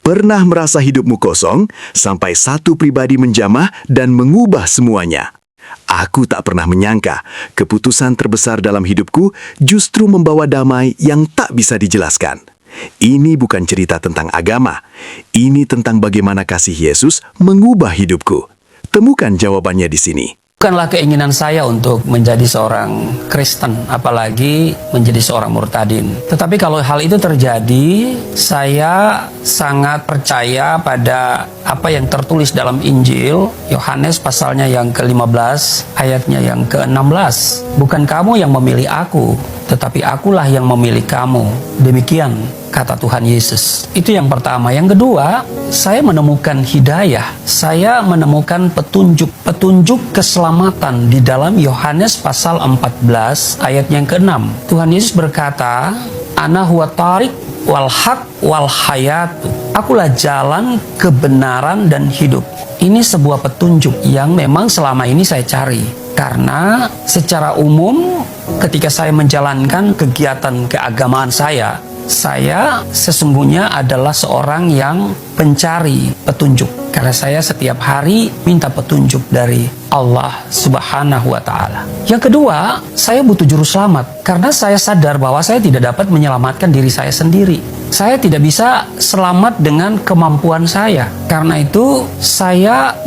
Pernah merasa hidupmu kosong sampai satu pribadi menjamah dan mengubah semuanya? Aku tak pernah menyangka keputusan terbesar dalam hidupku justru membawa damai yang tak bisa dijelaskan. Ini bukan cerita tentang agama. Ini tentang bagaimana kasih Yesus mengubah hidupku. Temukan jawabannya di sini. Bukanlah keinginan saya untuk menjadi seorang Kristen, apalagi menjadi seorang murtadin. Tetapi kalau hal itu terjadi, saya sangat percaya pada apa yang tertulis dalam Injil, Yohanes pasalnya yang ke-15, ayatnya yang ke-16. Bukan kamu yang memilih aku, tetapi akulah yang memilih kamu. Demikian kata Tuhan Yesus. Itu yang pertama. Yang kedua, saya menemukan hidayah. Saya menemukan petunjuk keselamatan di dalam Yohanes pasal 14 ayat yang ke-6. Tuhan Yesus berkata, Ana huwa tariq wal haq wal hayatu. Akulah jalan, kebenaran, dan hidup. Ini sebuah petunjuk yang memang selama ini saya cari. Karena secara umum ketika saya menjalankan kegiatan keagamaan saya sesungguhnya adalah seorang yang pencari petunjuk. Karena saya setiap hari minta petunjuk dari Allah Subhanahu wa Ta'ala. Yang kedua, saya butuh juru selamat. Karena saya sadar bahwa saya tidak dapat menyelamatkan diri saya sendiri. Saya tidak bisa selamat dengan kemampuan saya. Karena itu, saya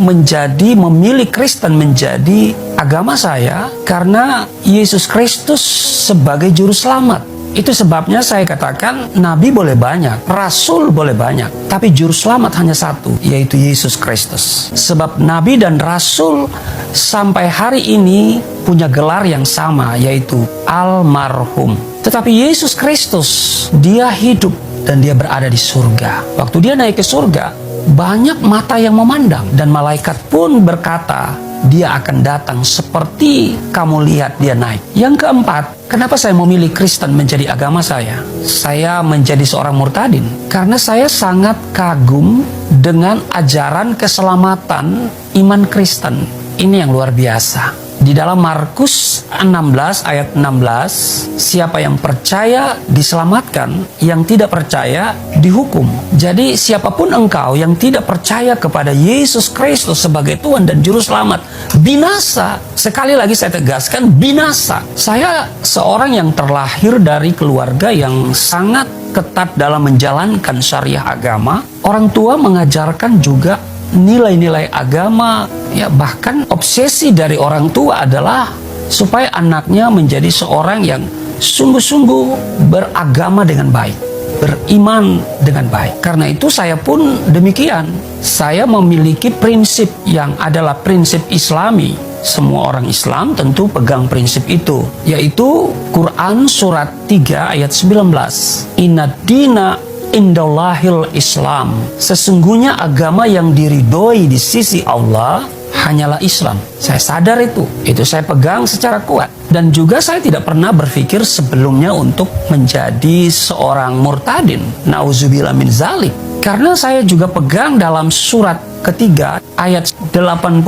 memilih Kristen menjadi agama saya karena Yesus Kristus sebagai juru selamat. Itu sebabnya saya katakan nabi boleh banyak, rasul boleh banyak, tapi juru selamat hanya satu, yaitu Yesus Kristus. Sebab nabi dan rasul sampai hari ini punya gelar yang sama, yaitu almarhum. Tetapi Yesus Kristus, dia hidup dan dia berada di surga. Waktu dia naik ke surga, banyak mata yang memandang, dan malaikat pun berkata, dia akan datang seperti kamu lihat dia naik. Yang keempat, kenapa saya memilih Kristen menjadi agama saya? Saya menjadi seorang murtadin karena saya sangat kagum dengan ajaran keselamatan iman Kristen. Ini yang luar biasa. Di dalam Markus 16 ayat 16, siapa yang percaya diselamatkan, yang tidak percaya dihukum. Jadi siapapun engkau yang tidak percaya kepada Yesus Kristus sebagai Tuhan dan Juru Selamat, binasa. Sekali lagi saya tegaskan, binasa. Saya seorang yang terlahir dari keluarga yang sangat ketat dalam menjalankan syariah agama. Orang tua mengajarkan juga nilai-nilai agama, ya bahkan obsesi dari orang tua adalah supaya anaknya menjadi seorang yang sungguh-sungguh beragama dengan baik, beriman dengan baik. Karena itu saya pun demikian. Saya memiliki prinsip yang adalah prinsip Islami. Semua orang Islam tentu pegang prinsip itu, yaitu Quran surat 3 ayat 19. Inna dina indallahil Islam. Sesungguhnya agama yang diridhoi di sisi Allah hanyalah Islam. Saya sadar itu saya pegang secara kuat. Dan juga saya tidak pernah berpikir sebelumnya untuk menjadi seorang murtadin. Nauzubillah min zalik. Karena saya juga pegang dalam surat ketiga ayat 85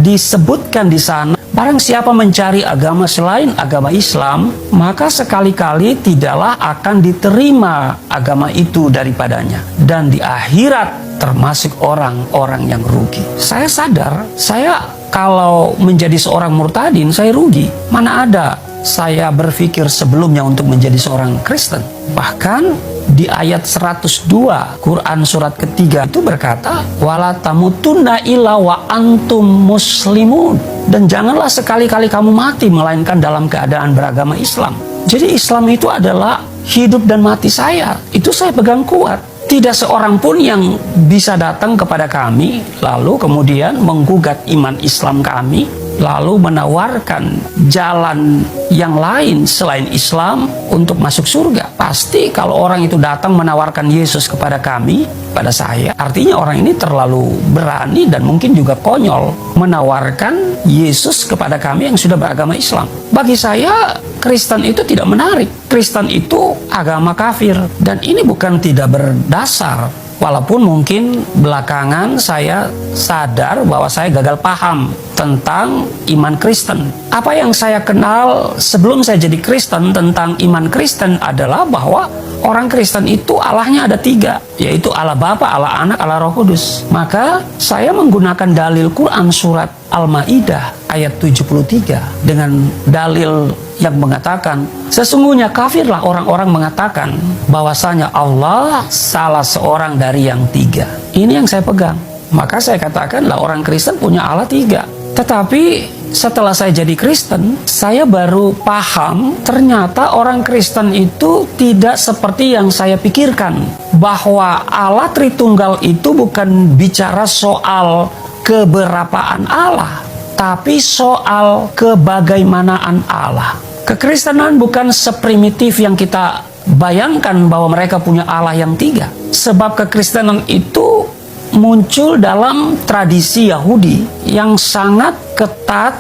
disebutkan di sana, barang siapa mencari agama selain agama Islam, maka sekali-kali tidaklah akan diterima agama itu daripadanya. Dan di akhirat termasuk orang-orang yang rugi. Saya sadar, saya kalau menjadi seorang murtadin, saya rugi. Mana ada saya berpikir sebelumnya untuk menjadi seorang Kristen. Bahkan di ayat 102 Quran surat ketiga itu berkata, wala tamutunna illa wa antum muslimun. Dan janganlah sekali-kali kamu mati melainkan dalam keadaan beragama Islam. Jadi Islam itu adalah hidup dan mati saya. Itu saya pegang kuat. Tidak seorang pun yang bisa datang kepada kami lalu kemudian menggugat iman Islam kami, lalu menawarkan jalan yang lain selain Islam untuk masuk surga. Pasti kalau orang itu datang menawarkan Yesus kepada kami, pada saya, artinya orang ini terlalu berani dan mungkin juga konyol menawarkan Yesus kepada kami yang sudah beragama Islam. Bagi saya, Kristen itu tidak menarik. Kristen itu agama kafir. Dan ini bukan tidak berdasar. Walaupun mungkin belakangan saya sadar bahwa saya gagal paham tentang iman Kristen. Apa yang saya kenal sebelum saya jadi Kristen tentang iman Kristen adalah bahwa orang Kristen itu Allahnya ada 3, yaitu Allah Bapa, Allah Anak, Allah Roh Kudus. Maka saya menggunakan dalil Quran surat Al-Maidah ayat 73 dengan dalil yang mengatakan, sesungguhnya kafirlah orang-orang mengatakan bahwasanya Allah salah seorang dari yang 3. Ini yang saya pegang. Maka saya katakan lah orang Kristen punya Allah 3. Tetapi setelah saya jadi Kristen, saya baru paham ternyata orang Kristen itu tidak seperti yang saya pikirkan. Bahwa Allah Tritunggal itu bukan bicara soal keberapaan Allah, tapi soal kebagaimanaan Allah. Kekristenan bukan seprimitif yang kita bayangkan bahwa mereka punya Allah yang 3. Sebab kekristenan itu muncul dalam tradisi Yahudi yang sangat ketat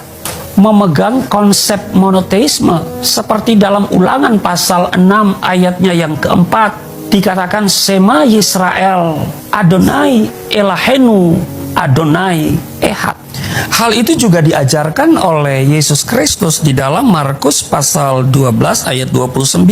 memegang konsep monoteisme. Seperti dalam Ulangan pasal 6 ayatnya yang keempat dikatakan, Sema Yisrael Adonai Elahenu Adonai Ehad. Hal itu juga diajarkan oleh Yesus Kristus di dalam Markus pasal 12 ayat 29.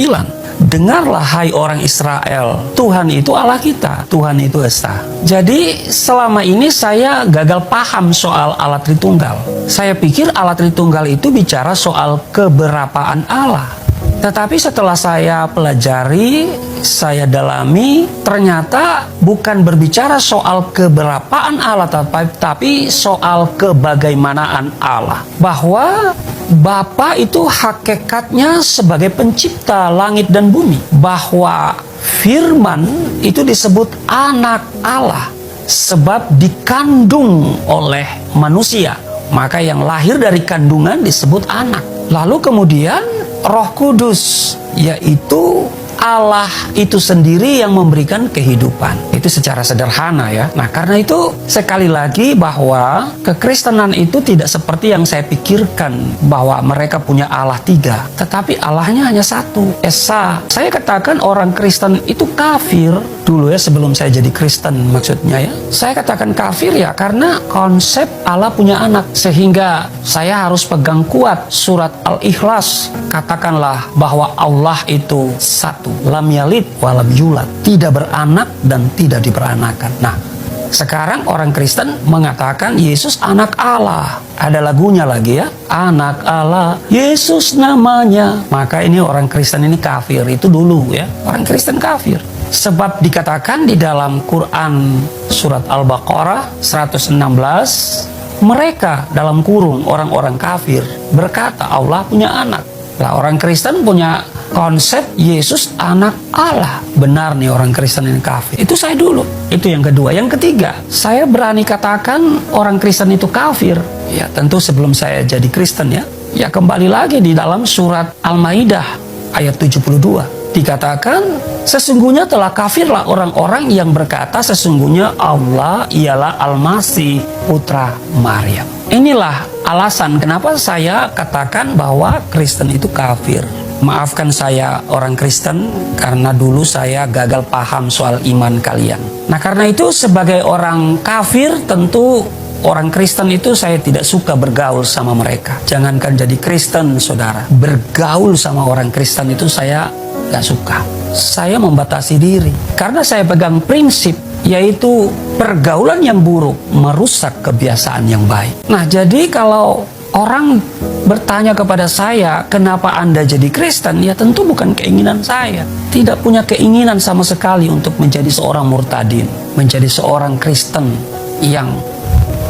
Dengarlah hai orang Israel, Tuhan itu Allah kita, Tuhan itu Esa. Jadi selama ini saya gagal paham soal Allah Tritunggal. Saya pikir Allah Tritunggal itu bicara soal keberapaan Allah. Tetapi setelah saya pelajari, saya dalami, ternyata bukan berbicara soal keberapaan Allah, tapi soal kebagaimanaan Allah. Bahwa Bapa itu hakikatnya sebagai pencipta langit dan bumi. Bahwa Firman itu disebut anak Allah, sebab dikandung oleh manusia. Maka yang lahir dari kandungan disebut anak. Lalu kemudian Roh Kudus, yaitu Allah itu sendiri yang memberikan kehidupan. Itu secara sederhana ya. Nah karena itu sekali lagi bahwa kekristenan itu tidak seperti yang saya pikirkan bahwa mereka punya Allah 3. Tetapi Allahnya hanya 1, Esa. Saya katakan orang Kristen itu kafir dulu ya, sebelum saya jadi Kristen maksudnya ya. Saya katakan kafir ya karena konsep Allah punya anak. Sehingga saya harus pegang kuat surat Al-Ikhlas. Katakanlah bahwa Allah itu 1. Lam yalid walam yulad, tidak beranak dan tidak diperanakan. Nah, sekarang orang Kristen mengatakan Yesus anak Allah. Ada lagunya lagi ya, anak Allah, Yesus namanya. Maka ini orang Kristen ini kafir, itu dulu ya, orang Kristen kafir. Sebab dikatakan di dalam Quran surat Al-Baqarah 116, mereka dalam kurung orang-orang kafir berkata Allah punya anak. Lah orang Kristen punya konsep Yesus anak Allah. Benar nih orang Kristen ini kafir. Itu saya dulu. Itu yang kedua. Yang ketiga, saya berani katakan orang Kristen itu kafir. Ya tentu sebelum saya jadi Kristen ya. Ya kembali lagi di dalam surat Al-Maidah ayat 72. Dikatakan sesungguhnya telah kafirlah orang-orang yang berkata sesungguhnya Allah ialah Al-Masih putra Maryam. Inilah alasan kenapa saya katakan bahwa Kristen itu kafir. Maafkan saya orang Kristen karena dulu saya gagal paham soal iman kalian. Nah karena itu sebagai orang kafir tentu orang Kristen itu saya tidak suka bergaul sama mereka. Jangankan jadi Kristen saudara, bergaul sama orang Kristen itu saya gak suka. Saya membatasi diri karena saya pegang prinsip, yaitu pergaulan yang buruk merusak kebiasaan yang baik. Nah jadi kalau orang bertanya kepada saya, kenapa Anda jadi Kristen? Ya tentu bukan keinginan saya. Tidak punya keinginan sama sekali untuk menjadi seorang murtadin, menjadi seorang Kristen yang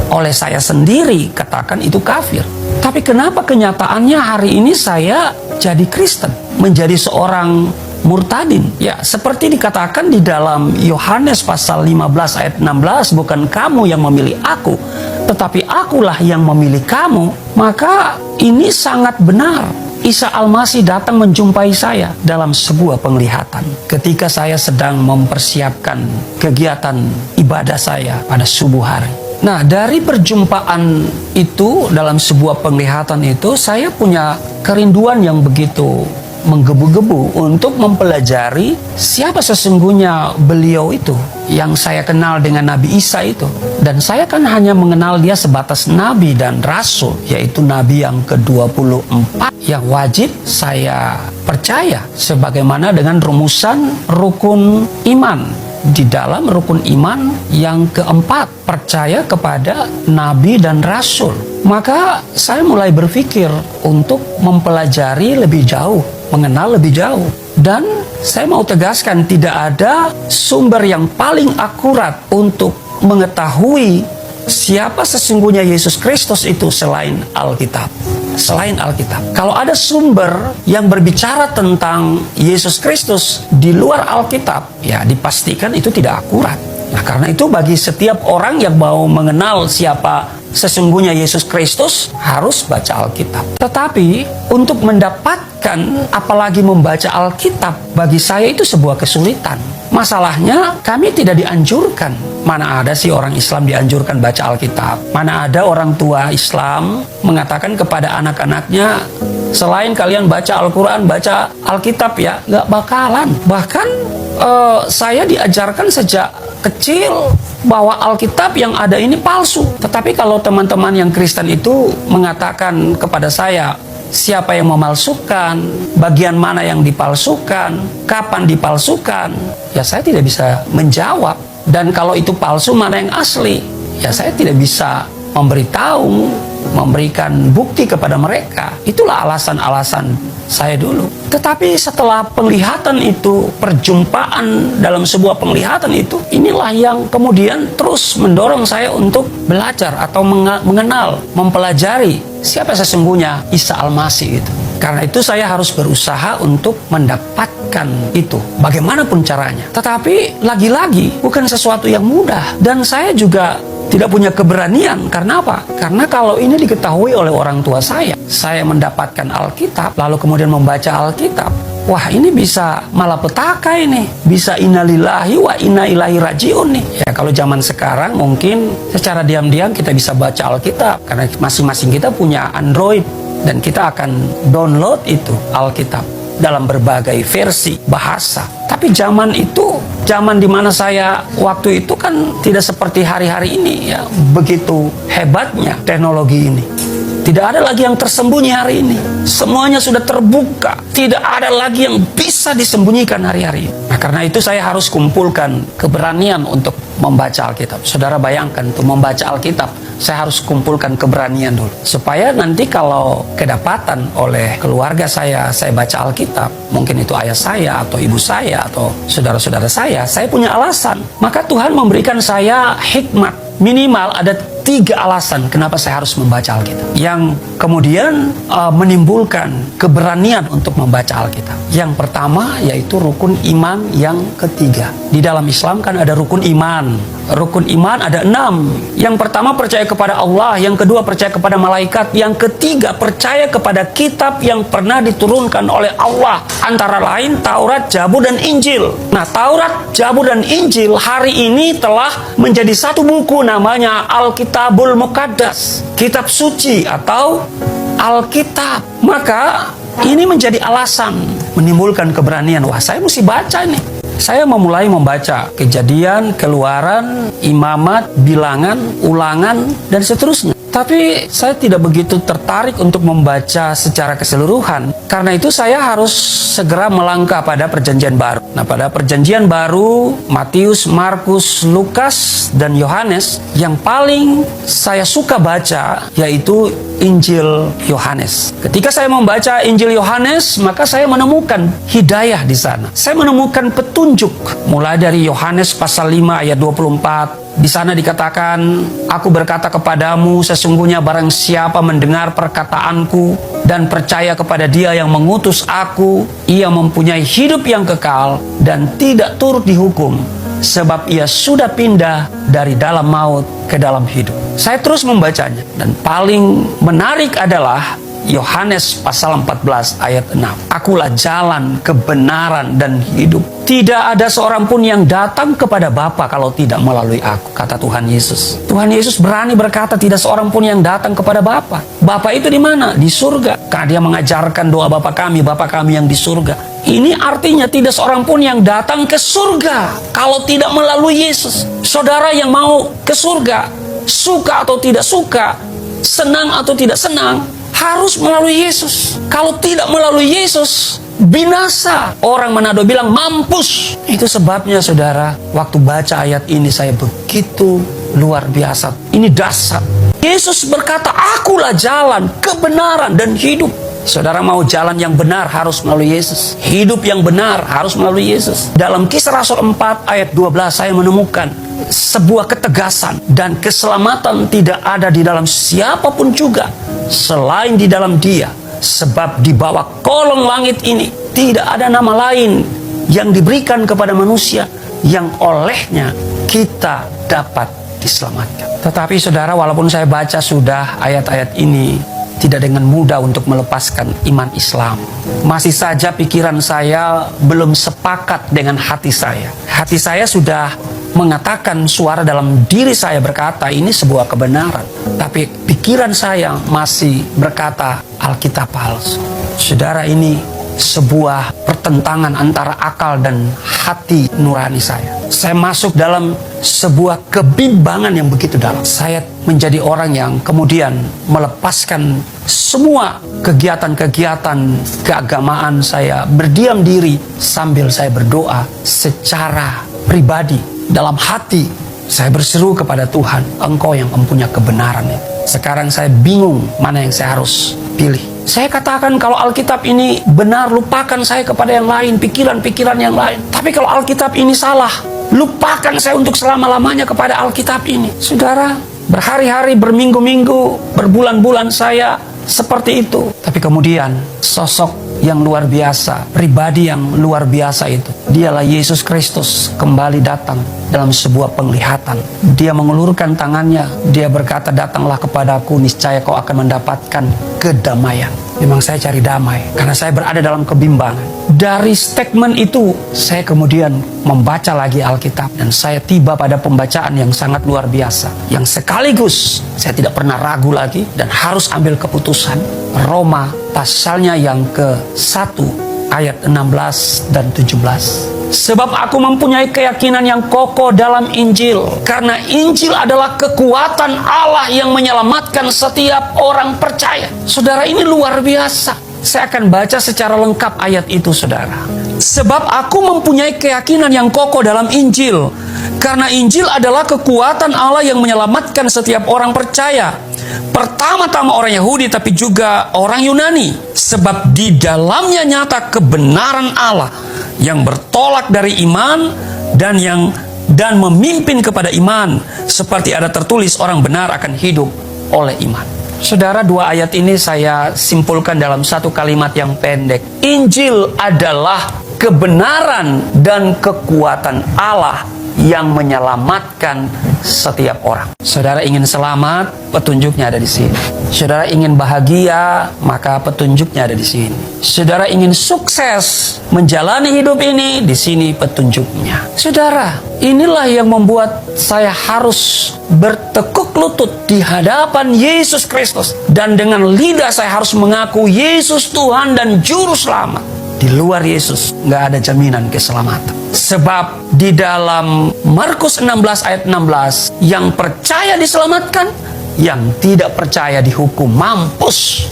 oleh saya sendiri katakan itu kafir. Tapi kenapa kenyataannya hari ini saya jadi Kristen, menjadi seorang murtadin? Ya seperti dikatakan di dalam Yohanes pasal 15 ayat 16, bukan kamu yang memilih aku, tetapi akulah yang memilih kamu. Maka ini sangat benar. Isa Al-Masih datang menjumpai saya dalam sebuah penglihatan ketika saya sedang mempersiapkan kegiatan ibadah saya pada subuh hari. Nah dari perjumpaan itu dalam sebuah penglihatan itu saya punya kerinduan yang begitu menggebu-gebu untuk mempelajari siapa sesungguhnya beliau itu yang saya kenal dengan Nabi Isa itu. Dan saya kan hanya mengenal dia sebatas nabi dan rasul, yaitu nabi yang ke-24 yang wajib saya percaya sebagaimana dengan rumusan rukun iman. Di dalam rukun iman yang keempat, percaya kepada nabi dan rasul. Maka saya mulai berpikir untuk mempelajari lebih jauh, mengenal lebih jauh. Dan saya mau tegaskan, tidak ada sumber yang paling akurat untuk mengetahui siapa sesungguhnya Yesus Kristus itu selain Alkitab. Selain Alkitab. Kalau ada sumber yang berbicara tentang Yesus Kristus di luar Alkitab, ya dipastikan itu tidak akurat. Nah, karena itu bagi setiap orang yang mau mengenal siapa sesungguhnya Yesus Kristus harus baca Alkitab. Tetapi untuk mendapatkan, apalagi membaca Alkitab, bagi saya itu sebuah kesulitan. Masalahnya kami tidak dianjurkan. Mana ada sih orang Islam dianjurkan baca Alkitab? Mana ada orang tua Islam mengatakan kepada anak-anaknya, selain kalian baca Al-Quran, baca Alkitab ya? Nggak bakalan. Bahkan saya diajarkan sejak kecil bahwa Alkitab yang ada ini palsu. Tetapi kalau teman-teman yang Kristen itu mengatakan kepada saya, siapa yang memalsukan, bagian mana yang dipalsukan, kapan dipalsukan, ya saya tidak bisa menjawab. Dan kalau itu palsu, mana yang asli, ya saya tidak bisa memberitahu, memberikan bukti kepada mereka. Itulah alasan-alasan saya dulu. Tetapi setelah penglihatan itu, perjumpaan dalam sebuah penglihatan itu, inilah yang kemudian terus mendorong saya untuk belajar atau mengenal, mempelajari siapa sesungguhnya Isa Al-Masih itu. Karena itu saya harus berusaha untuk mendapatkan itu, bagaimanapun caranya. Tetapi lagi-lagi bukan sesuatu yang mudah. Dan saya juga tidak punya keberanian. Karena apa? Karena kalau ini diketahui oleh orang tua saya mendapatkan Alkitab, lalu kemudian membaca Alkitab, wah ini bisa malapetaka ini, bisa innalillahi wa inna ilaihi rajiun nih. Ya kalau zaman sekarang mungkin secara diam-diam kita bisa baca Alkitab, karena masing-masing kita punya Android, dan kita akan download itu Alkitab dalam berbagai versi bahasa. Tapi zaman itu, zaman dimana saya waktu itu kan tidak seperti hari-hari ini ya, begitu hebatnya teknologi ini. Tidak ada lagi yang tersembunyi hari ini. Semuanya sudah terbuka. Tidak ada lagi yang bisa disembunyikan hari-hari ini. Nah, karena itu saya harus kumpulkan keberanian untuk membaca Alkitab. Saudara bayangkan, untuk membaca Alkitab, saya harus kumpulkan keberanian dulu. Supaya nanti kalau kedapatan oleh keluarga saya baca Alkitab, mungkin itu ayah saya, atau ibu saya, atau saudara-saudara saya punya alasan. Maka Tuhan memberikan saya hikmat. Minimal ada 3 alasan kenapa saya harus membaca Alkitab, yang kemudian menimbulkan keberanian untuk membaca Alkitab. Yang pertama yaitu rukun iman yang ketiga. Di dalam Islam kan ada rukun iman. Rukun iman ada 6. Yang pertama percaya kepada Allah, yang kedua percaya kepada malaikat, yang ketiga percaya kepada kitab yang pernah diturunkan oleh Allah, antara lain Taurat, Zabur, dan Injil. Nah, Taurat, Zabur, dan Injil hari ini telah menjadi satu buku, namanya Alkitabul Muqaddas, kitab suci atau Alkitab. Maka ini menjadi alasan menimbulkan keberanian. Wah, saya mesti baca ini. Saya memulai membaca Kejadian, Keluaran, Imamat, Bilangan, Ulangan, dan seterusnya. Tapi saya tidak begitu tertarik untuk membaca secara keseluruhan. Karena itu saya harus segera melangkah pada Perjanjian Baru. Nah, pada Perjanjian Baru, Matius, Markus, Lukas, dan Yohanes, yang paling saya suka baca yaitu Injil Yohanes. Ketika saya membaca Injil Yohanes, maka saya menemukan hidayah di sana. Saya menemukan petunjuk. Mulai dari Yohanes pasal 5 ayat 24. Di sana dikatakan, aku berkata kepadamu, sesungguhnya barang siapa mendengar perkataanku dan percaya kepada Dia yang mengutus aku, ia mempunyai hidup yang kekal dan tidak turut dihukum, sebab ia sudah pindah dari dalam maut ke dalam hidup. Saya terus membacanya, dan paling menarik adalah Yohanes pasal 14 ayat 6. Akulah jalan, kebenaran, dan hidup. Tidak ada seorang pun yang datang kepada Bapa kalau tidak melalui aku, kata Tuhan Yesus. Tuhan Yesus berani berkata tidak seorang pun yang datang kepada Bapa. Bapa itu di mana? Di surga. Karena dia mengajarkan doa Bapa kami yang di surga. Ini artinya tidak seorang pun yang datang ke surga kalau tidak melalui Yesus. Saudara yang mau ke surga, suka atau tidak suka, senang atau tidak senang, harus melalui Yesus. Kalau tidak melalui Yesus, binasa. Orang Manado bilang mampus. Itu sebabnya saudara, waktu baca ayat ini saya begitu luar biasa. Ini dasar. Yesus berkata, akulah jalan, kebenaran, dan hidup. Saudara mau jalan yang benar harus melalui Yesus. Hidup yang benar harus melalui Yesus. Dalam Kisah Rasul 4 ayat 12 saya menemukan sebuah ketegasan dan keselamatan tidak ada di dalam siapapun juga selain di dalam Dia. Sebab di bawah kolong langit ini tidak ada nama lain yang diberikan kepada manusia yang olehnya kita dapat diselamatkan. Tetapi saudara, walaupun saya baca sudah ayat-ayat ini, tidak dengan mudah untuk melepaskan iman Islam. Masih saja pikiran saya belum sepakat dengan hati saya. Hati saya sudah mengatakan, suara dalam diri saya berkata ini sebuah kebenaran. Tapi pikiran saya masih berkata Alkitab palsu. Saudara, ini sebuah pertentangan antara akal dan hati nurani saya. Saya masuk dalam sebuah kebimbangan yang begitu dalam. Saya menjadi orang yang kemudian melepaskan semua kegiatan-kegiatan keagamaan saya, berdiam diri sambil saya berdoa secara pribadi. Dalam hati saya berseru kepada Tuhan, Engkau yang mempunyai kebenaran itu. Sekarang saya bingung mana yang saya harus pilih. Saya katakan kalau Alkitab ini benar, lupakan saya kepada yang lain, pikiran-pikiran yang lain. Tapi kalau Alkitab ini salah, lupakan saya untuk selama-lamanya kepada Alkitab ini. Saudara, berhari-hari, berminggu-minggu, berbulan-bulan saya seperti itu. Tapi kemudian sosok yang luar biasa, pribadi yang luar biasa itu, dialah Yesus Kristus kembali datang dalam sebuah penglihatan. Dia mengulurkan tangannya, dia berkata, datanglah kepadaku, niscaya kau akan mendapatkan kedamaian. Memang saya cari damai karena saya berada dalam kebimbangan. Dari statement itu saya kemudian membaca lagi Alkitab dan saya tiba pada pembacaan yang sangat luar biasa, yang sekaligus saya tidak pernah ragu lagi dan harus ambil keputusan. Roma pasalnya yang ke-1 ayat 16 dan 17. Sebab aku mempunyai keyakinan yang kokoh dalam Injil, karena Injil adalah kekuatan Allah yang menyelamatkan setiap orang percaya. Saudara, ini luar biasa. Saya akan baca secara lengkap ayat itu, saudara. Sebab aku mempunyai keyakinan yang kokoh dalam Injil, karena Injil adalah kekuatan Allah yang menyelamatkan setiap orang percaya. Pertama-tama orang Yahudi, tapi juga orang Yunani. Sebab di dalamnya nyata kebenaran Allah yang bertolak dari iman dan memimpin kepada iman, seperti ada tertulis, orang benar akan hidup oleh iman. Saudara, dua ayat ini saya simpulkan dalam satu kalimat yang pendek. Injil adalah kebenaran dan kekuatan Allah yang menyelamatkan setiap orang. Saudara ingin selamat, petunjuknya ada di sini. Saudara ingin bahagia, maka petunjuknya ada di sini. Saudara ingin sukses menjalani hidup ini, di sini petunjuknya. Saudara, inilah yang membuat saya harus bertekuk lutut di hadapan Yesus Kristus, dan dengan lidah saya harus mengaku Yesus Tuhan dan Juru Selamat. Di luar Yesus nggak ada jaminan keselamatan. Sebab di dalam Markus 16 ayat 16, yang percaya diselamatkan, yang tidak percaya dihukum, mampus,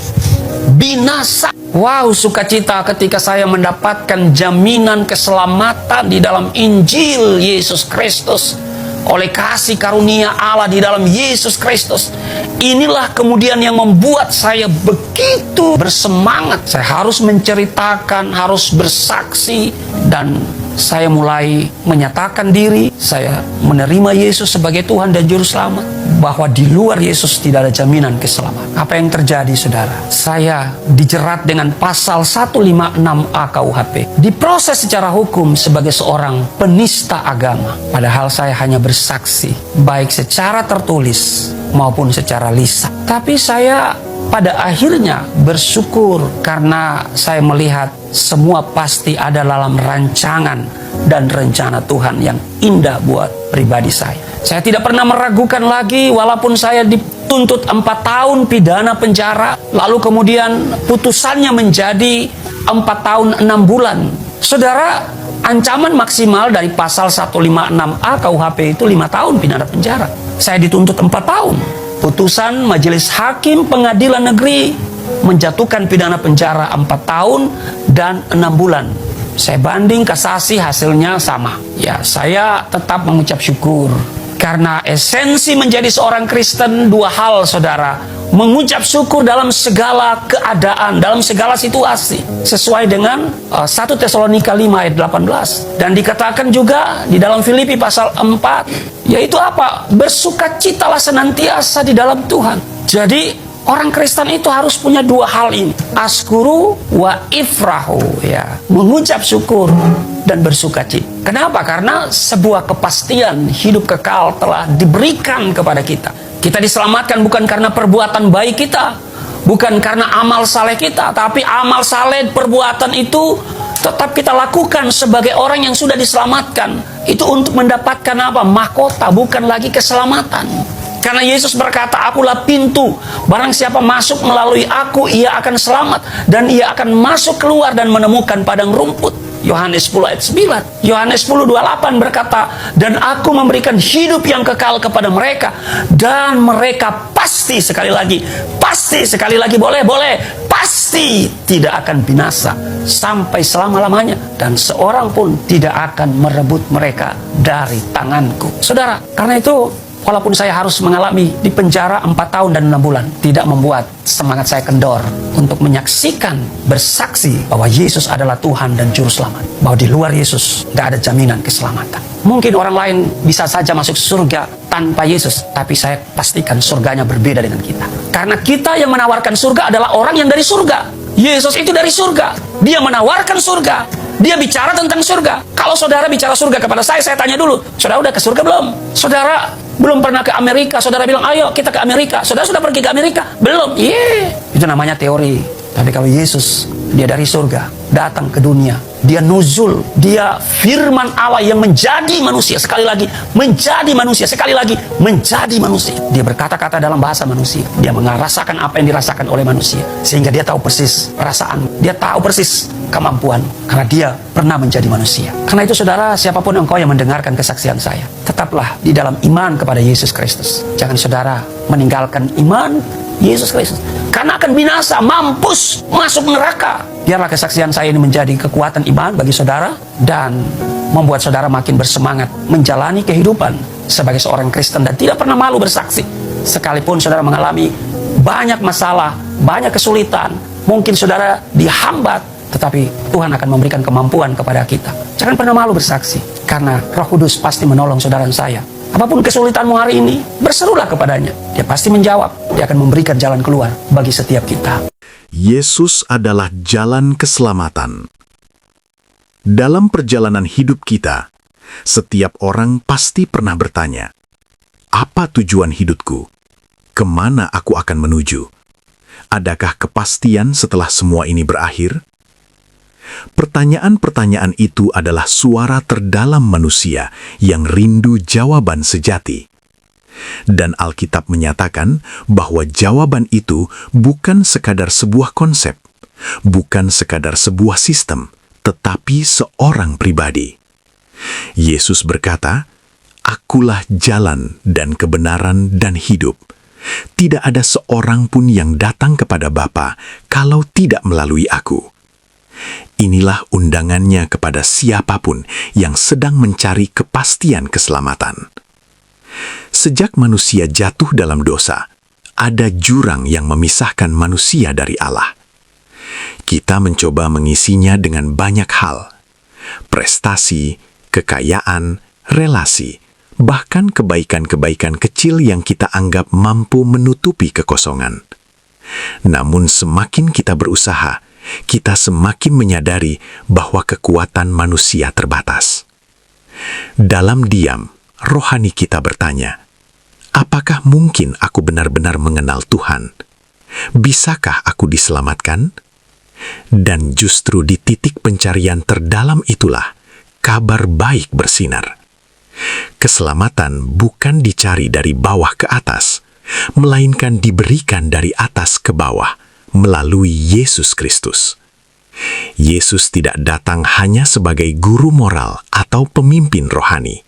binasa. Wow, sukacita ketika saya mendapatkan jaminan keselamatan di dalam Injil Yesus Kristus. Oleh kasih karunia Allah di dalam Yesus Kristus. Inilah kemudian yang membuat saya begitu bersemangat. Saya harus menceritakan, harus bersaksi, dan saya mulai menyatakan diri. Saya menerima Yesus sebagai Tuhan dan Juru Selamat. Bahwa di luar Yesus tidak ada jaminan keselamatan. Apa yang terjadi, saudara? Saya dijerat dengan pasal 156A KUHP. Diproses secara hukum sebagai seorang penista agama. Padahal saya hanya bersaksi, baik secara tertulis maupun secara lisan. Tapi saya pada akhirnya bersyukur karena saya melihat semua pasti ada dalam rancangan dan rencana Tuhan yang indah buat pribadi saya. Saya tidak pernah meragukan lagi walaupun saya dituntut 4 tahun pidana penjara, lalu kemudian putusannya menjadi 4 tahun 6 bulan. Saudara, ancaman maksimal dari pasal 156A KUHP itu 5 tahun pidana penjara. Saya dituntut 4 tahun. Putusan Majelis Hakim Pengadilan Negeri menjatuhkan pidana penjara 4 tahun dan 6 bulan. Saya banding kasasi, hasilnya sama. Ya, saya tetap mengucap syukur. Karena esensi menjadi seorang Kristen 2 hal, saudara. Mengucap syukur dalam segala keadaan, dalam segala situasi. Sesuai dengan 1 Tesalonika 5 ayat 18. Dan dikatakan juga di dalam Filipi pasal 4. Yaitu apa? Bersukacitalah senantiasa di dalam Tuhan. Jadi orang Kristen itu harus punya 2 hal ini. Askuru wa ifrahu, ya. Mengucap syukur dan bersukacita. Kenapa? Karena sebuah kepastian hidup kekal telah diberikan kepada kita. Kita diselamatkan bukan karena perbuatan baik kita, bukan karena amal saleh kita, tapi amal saleh perbuatan itu tetap kita lakukan sebagai orang yang sudah diselamatkan. Itu untuk mendapatkan apa? Mahkota, bukan lagi keselamatan. Karena Yesus berkata, akulah pintu. Barang siapa masuk melalui aku, ia akan selamat. Dan ia akan masuk keluar dan menemukan padang rumput. Yohanes 10 ayat 9. Yohanes 10:28 berkata, dan aku memberikan hidup yang kekal kepada mereka. Dan mereka pasti, sekali lagi, boleh, pasti tidak akan binasa sampai selama-lamanya. Dan seorang pun tidak akan merebut mereka dari tanganku. Saudara, karena itu, walaupun saya harus mengalami di penjara 4 tahun dan 6 bulan, tidak membuat semangat saya kendor untuk menyaksikan, bersaksi bahwa Yesus adalah Tuhan dan Juru Selamat. Bahwa di luar Yesus tidak ada jaminan keselamatan. Mungkin orang lain bisa saja masuk surga tanpa Yesus, tapi saya pastikan surganya berbeda dengan kita. Karena kita yang menawarkan surga adalah orang yang dari surga. Yesus itu dari surga. Dia menawarkan surga. Dia bicara tentang surga. Kalau saudara bicara surga kepada saya tanya dulu, saudara udah ke surga belum? Saudara belum pernah ke Amerika, saudara bilang, ayo kita ke Amerika. Saudara sudah pergi ke Amerika? Belum. Itu namanya teori. Tapi kalau Yesus, dia dari surga, datang ke dunia. Dia nuzul, dia firman Allah yang menjadi manusia. Sekali lagi, menjadi manusia. Sekali lagi, menjadi manusia. Dia berkata-kata dalam bahasa manusia. Dia merasakan apa yang dirasakan oleh manusia. Sehingga dia tahu persis perasaan. Dia tahu persis kemampuan. Karena dia pernah menjadi manusia. Karena itu saudara, siapapun engkau yang mendengarkan kesaksian saya, tetaplah di dalam iman kepada Yesus Kristus. Jangan saudara meninggalkan iman Yesus Kristus. Karena akan binasa, mampus, masuk neraka. Biarlah kesaksian saya ini menjadi kekuatan iman bagi saudara dan membuat saudara makin bersemangat menjalani kehidupan sebagai seorang Kristen dan tidak pernah malu bersaksi. Sekalipun saudara mengalami banyak masalah, banyak kesulitan, mungkin saudara dihambat, tetapi Tuhan akan memberikan kemampuan kepada kita. Jangan pernah malu bersaksi, karena Roh Kudus pasti menolong saudara dan saya. Apapun kesulitanmu hari ini, berserulah kepadanya. Dia pasti menjawab. Dia akan memberikan jalan keluar bagi setiap kita. Yesus adalah jalan keselamatan. Dalam perjalanan hidup kita, setiap orang pasti pernah bertanya, apa tujuan hidupku? Kemana aku akan menuju? Adakah kepastian setelah semua ini berakhir? Pertanyaan-pertanyaan itu adalah suara terdalam manusia yang rindu jawaban sejati. Dan Alkitab menyatakan bahwa jawaban itu bukan sekadar sebuah konsep, bukan sekadar sebuah sistem, tetapi seorang pribadi. Yesus berkata, "Akulah jalan dan kebenaran dan hidup. Tidak ada seorang pun yang datang kepada Bapa kalau tidak melalui Aku." Inilah undangannya kepada siapapun yang sedang mencari kepastian keselamatan. Sejak manusia jatuh dalam dosa, ada jurang yang memisahkan manusia dari Allah. Kita mencoba mengisinya dengan banyak hal. Prestasi, kekayaan, relasi, bahkan kebaikan-kebaikan kecil yang kita anggap mampu menutupi kekosongan. Namun semakin kita berusaha, kita semakin menyadari bahwa kekuatan manusia terbatas. Dalam diam, rohani kita bertanya, apakah mungkin aku benar-benar mengenal Tuhan? Bisakah aku diselamatkan? Dan justru di titik pencarian terdalam itulah kabar baik bersinar. Keselamatan bukan dicari dari bawah ke atas, melainkan diberikan dari atas ke bawah melalui Yesus Kristus. Yesus tidak datang hanya sebagai guru moral atau pemimpin rohani.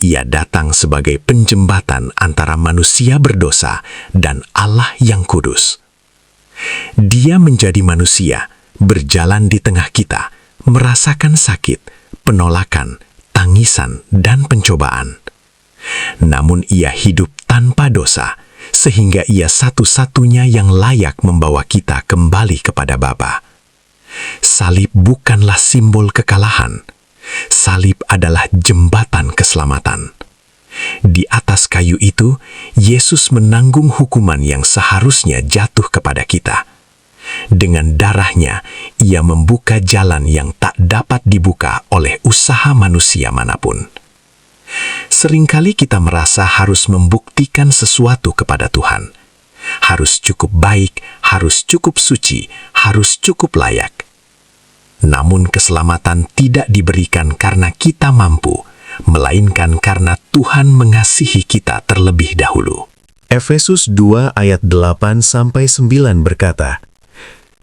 Ia datang sebagai penjembatan antara manusia berdosa dan Allah yang kudus. Dia menjadi manusia, berjalan di tengah kita, merasakan sakit, penolakan, tangisan, dan pencobaan. Namun ia hidup tanpa dosa, sehingga ia satu-satunya yang layak membawa kita kembali kepada Bapa. Salib bukanlah simbol kekalahan. Salib adalah jembatan keselamatan. Di atas kayu itu, Yesus menanggung hukuman yang seharusnya jatuh kepada kita. Dengan darahnya, ia membuka jalan yang tak dapat dibuka oleh usaha manusia manapun. Seringkali kita merasa harus membuktikan sesuatu kepada Tuhan. Harus cukup baik, harus cukup suci, harus cukup layak. Namun keselamatan tidak diberikan karena kita mampu, melainkan karena Tuhan mengasihi kita terlebih dahulu. Efesus 2 ayat 8-9 berkata,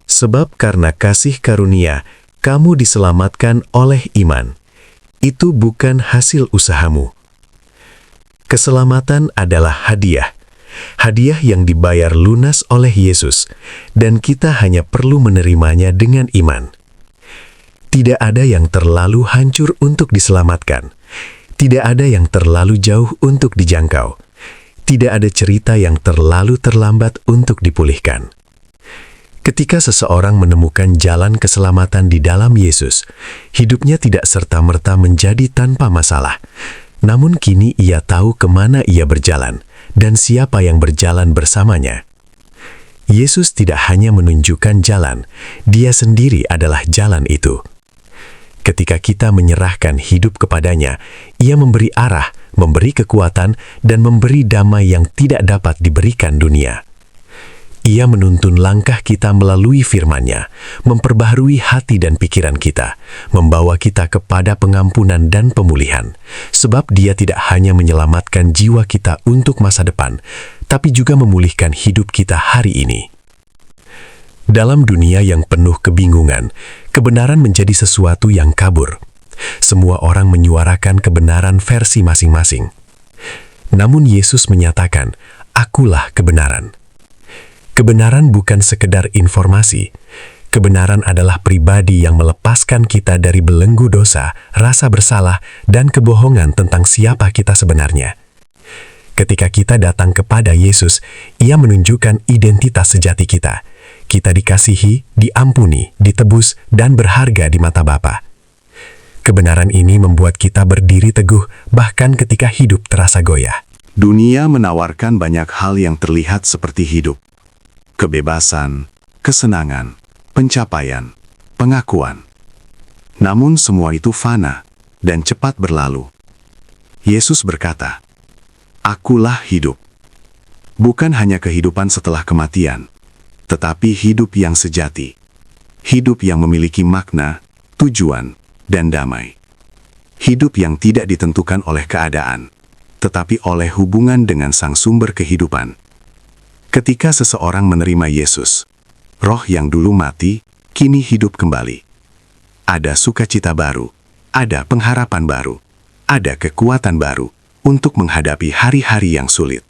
"Sebab karena kasih karunia, kamu diselamatkan oleh iman. Itu bukan hasil usahamu." Keselamatan adalah hadiah. Hadiah yang dibayar lunas oleh Yesus, dan kita hanya perlu menerimanya dengan iman. Tidak ada yang terlalu hancur untuk diselamatkan. Tidak ada yang terlalu jauh untuk dijangkau. Tidak ada cerita yang terlalu terlambat untuk dipulihkan. Ketika seseorang menemukan jalan keselamatan di dalam Yesus, hidupnya tidak serta-merta menjadi tanpa masalah. Namun kini ia tahu kemana ia berjalan dan siapa yang berjalan bersamanya. Yesus tidak hanya menunjukkan jalan, Dia sendiri adalah jalan itu. Ketika kita menyerahkan hidup kepadanya, Ia memberi arah, memberi kekuatan, dan memberi damai yang tidak dapat diberikan dunia. Ia menuntun langkah kita melalui firman-Nya, memperbaharui hati dan pikiran kita, membawa kita kepada pengampunan dan pemulihan, sebab Dia tidak hanya menyelamatkan jiwa kita untuk masa depan, tapi juga memulihkan hidup kita hari ini. Dalam dunia yang penuh kebingungan, kebenaran menjadi sesuatu yang kabur. Semua orang menyuarakan kebenaran versi masing-masing. Namun Yesus menyatakan, "Akulah kebenaran." Kebenaran bukan sekedar informasi. Kebenaran adalah pribadi yang melepaskan kita dari belenggu dosa, rasa bersalah, dan kebohongan tentang siapa kita sebenarnya. Ketika kita datang kepada Yesus, Ia menunjukkan identitas sejati kita. Kita dikasihi, diampuni, ditebus, dan berharga di mata Bapa. Kebenaran ini membuat kita berdiri teguh bahkan ketika hidup terasa goyah. Dunia menawarkan banyak hal yang terlihat seperti hidup. Kebebasan, kesenangan, pencapaian, pengakuan. Namun semua itu fana dan cepat berlalu. Yesus berkata, "Akulah hidup." Bukan hanya kehidupan setelah kematian, tetapi hidup yang sejati. Hidup yang memiliki makna, tujuan, dan damai. Hidup yang tidak ditentukan oleh keadaan, tetapi oleh hubungan dengan Sang Sumber kehidupan. Ketika seseorang menerima Yesus, roh yang dulu mati, kini hidup kembali. Ada sukacita baru, ada pengharapan baru, ada kekuatan baru untuk menghadapi hari-hari yang sulit.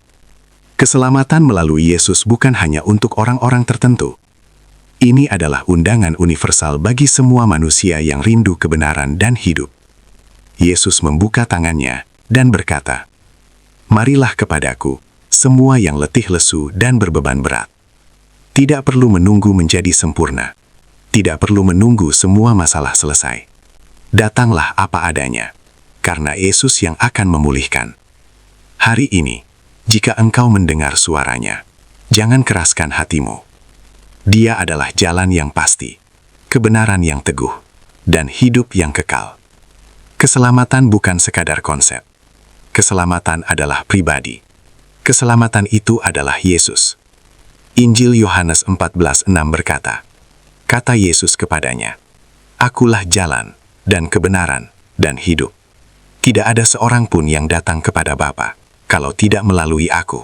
Keselamatan melalui Yesus bukan hanya untuk orang-orang tertentu. Ini adalah undangan universal bagi semua manusia yang rindu kebenaran dan hidup. Yesus membuka tangannya dan berkata, "Marilah kepadaku, semua yang letih lesu dan berbeban berat." Tidak perlu menunggu menjadi sempurna. Tidak perlu menunggu semua masalah selesai. Datanglah apa adanya, karena Yesus yang akan memulihkan. Hari ini, jika engkau mendengar suaranya, jangan keraskan hatimu. Dia adalah jalan yang pasti, kebenaran yang teguh, dan hidup yang kekal. Keselamatan bukan sekadar konsep. Keselamatan adalah pribadi. Keselamatan itu adalah Yesus. Injil Yohanes 14:6 berkata, kata Yesus kepadanya, "Akulah jalan dan kebenaran dan hidup. Tidak ada seorang pun yang datang kepada Bapa kalau tidak melalui aku."